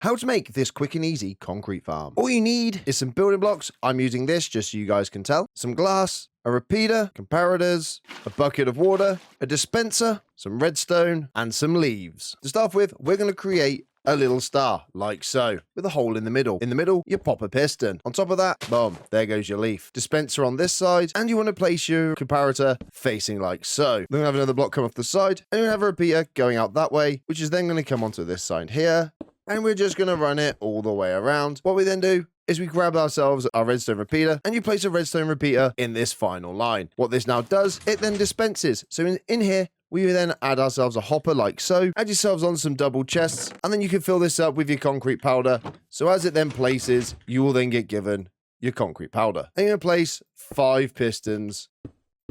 How to make this quick and easy concrete farm. All you need is some building blocks. I'm using this just so you guys can tell. Some glass, a repeater, comparators, a bucket of water, a dispenser, some redstone, and some leaves. To start with, we're going to create a little star, like so, with a hole in the middle. In the middle, you pop a piston. On top of that, boom, there goes your leaf. Dispenser on this side, and you want to place your comparator facing like so. Then we'll have another block come off the side, and you'll have a repeater going out that way, which is then going to come onto this side here. And we're just going to run it all the way around. What we then do is we grab ourselves our redstone repeater, and you place a redstone repeater in this final line. What this now does, it then dispenses. So in here, we then add ourselves a hopper like so. Add yourselves on some double chests, and then you can fill this up with your concrete powder. So as it then places, you will then get given your concrete powder. And you're going to place 5 pistons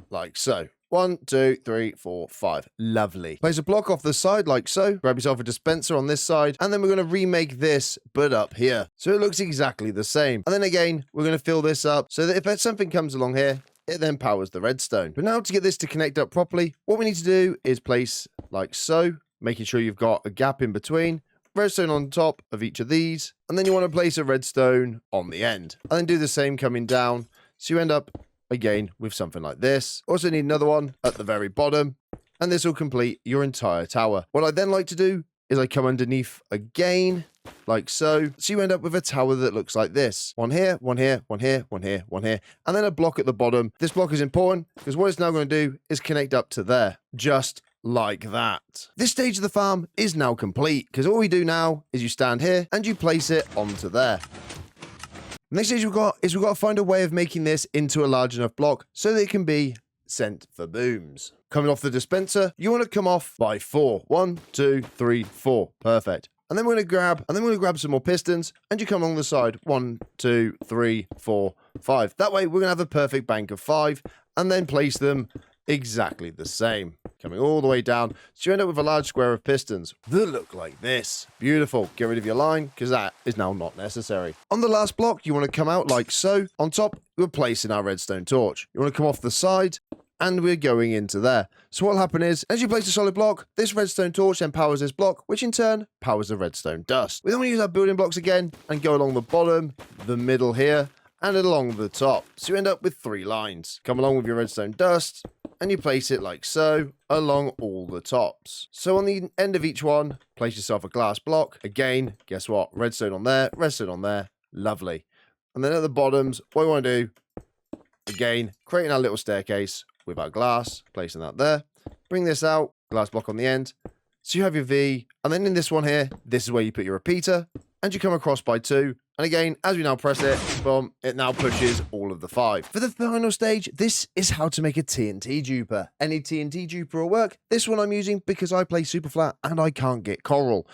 like so. 1, 2, 3, 4, 5. Lovely. Place a block off the side like so. Grab yourself a dispenser on this side. And then we're going to remake this, but up here. So it looks exactly the same. And then again, we're going to fill this up so that if something comes along here, it then powers the redstone. But now to get this to connect up properly, what we need to do is place like so, making sure you've got a gap in between. Redstone on top of each of these. And then you want to place a redstone on the end. And then do the same coming down. So you end up again with something like this. Also need another one at the very bottom, and this will complete your entire tower. What I then like to do is I come underneath again like so. So you end up with a tower that looks like this. One here, one here, one here, one here, one here, and then a block at the bottom. This block is important because what it's now going to do is connect up to there, just like that. This stage of the farm is now complete because all we do now is you stand here and you place it onto there. The next stage we've got to find a way of making this into a large enough block so that it can be sent for booms. Coming off the dispenser, you want to come off by 4. 1, 2, 3, 4. Perfect. And then we're going to grab some more pistons, and you come along the side. 1, 2, 3, 4, 5. That way we're going to have a perfect bank of 5, and then place them exactly the same. Coming all the way down, so you end up with a large square of pistons that look like this. Beautiful. Get rid of your line, because that is now not necessary. On the last block, you want to come out like so. On top, we're placing our redstone torch. You want to come off the side, and we're going into there. So what will happen is, as you place a solid block, this redstone torch then powers this block, which in turn powers the redstone dust. We then want to use our building blocks again, and go along the bottom, the middle here, and along the top. So you end up with 3 lines. Come along with your redstone dust, and you place it like so along all the tops. So on the end of each one, place yourself a glass block. Again, guess what? Redstone on there. Lovely. And then at the bottoms, what we want to do, again, creating our little staircase with our glass, placing that there. Bring this out, glass block on the end. So you have your V, and then in this one here, this is where you put your repeater, and you come across by 2. And again, as we now press it, boom, it now pushes all of the 5. For the final stage, this is how to make a TNT duper. Any TNT duper will work. This one I'm using because I play super flat and I can't get coral.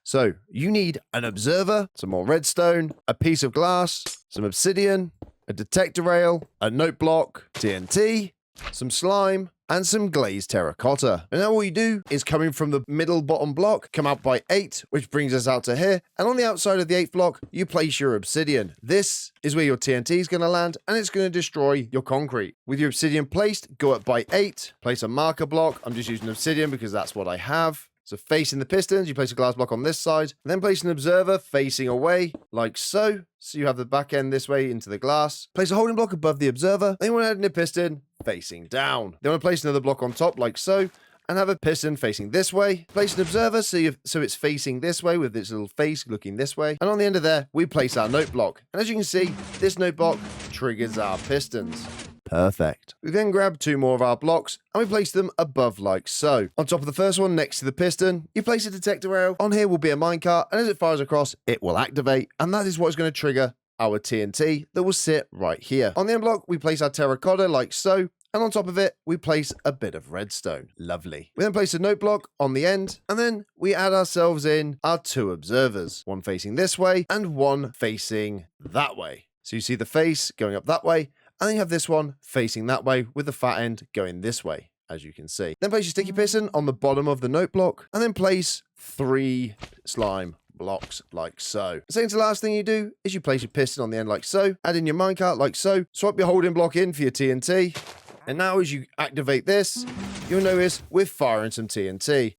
So you need an observer, some more redstone, a piece of glass, some obsidian, a detector rail, a note block, TNT, some slime, and some glazed terracotta. And now all you do is coming from the middle bottom block, come out by 8, which brings us out to here. And on the outside of the 8th block, you place your obsidian. This is where your TNT is going to land, and it's going to destroy your concrete. With your obsidian placed, go up by 8, place a marker block. I'm just using obsidian because that's what I have. So facing the pistons, you place a glass block on this side, and then place an observer facing away, like so. So you have the back end this way into the glass. Place a holding block above the observer. Then you want to add in a piston facing down. Then want to place another block on top, like so, and have a piston facing this way. Place an observer so it's facing this way with its little face looking this way. And on the end of there, we place our note block. And as you can see, this note block triggers our pistons. Perfect. We then grab 2 more of our blocks and we place them above like so. On top of the first one, next to the piston, you place a detector rail. On here will be a minecart, and as it fires across, it will activate, and that is what is going to trigger our TNT that will sit right here. On the end block, we place our terracotta like so, and on top of it, we place a bit of redstone. Lovely. We then place a note block on the end, and then we add ourselves in our 2 observers, one facing this way and one facing that way. So you see the face going up that way, and then you have this one facing that way with the fat end going this way, as you can see. Then place your sticky piston on the bottom of the note block, and then place 3 slime blocks like so. The second to last thing you do is you place your piston on the end like so, add in your minecart like so, swap your holding block in for your TNT, and now as you activate this, you'll notice we're firing some TNT.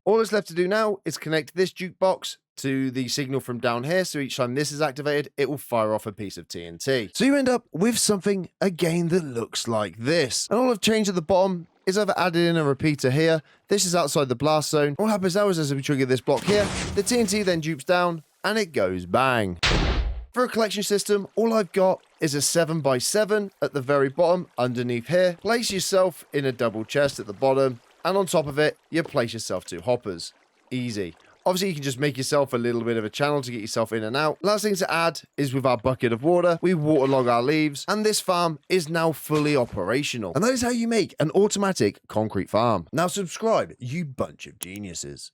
All that's left to do now is connect this jukebox to the signal from down here. So each time this is activated, it will fire off a piece of TNT. So you end up with something again that looks like this. And all I've changed at the bottom is I've added in a repeater here. This is outside the blast zone. What happens now is as we trigger this block here, the TNT then dupes down and it goes bang. For a collection system, all I've got is a 7x7 at the very bottom underneath here. Place yourself in a double chest at the bottom, and on top of it, you place yourself 2 hoppers. Easy. Obviously, you can just make yourself a little bit of a channel to get yourself in and out. Last thing to add is with our bucket of water, we waterlog our leaves, and this farm is now fully operational. And that is how you make an automatic concrete farm. Now subscribe, you bunch of geniuses.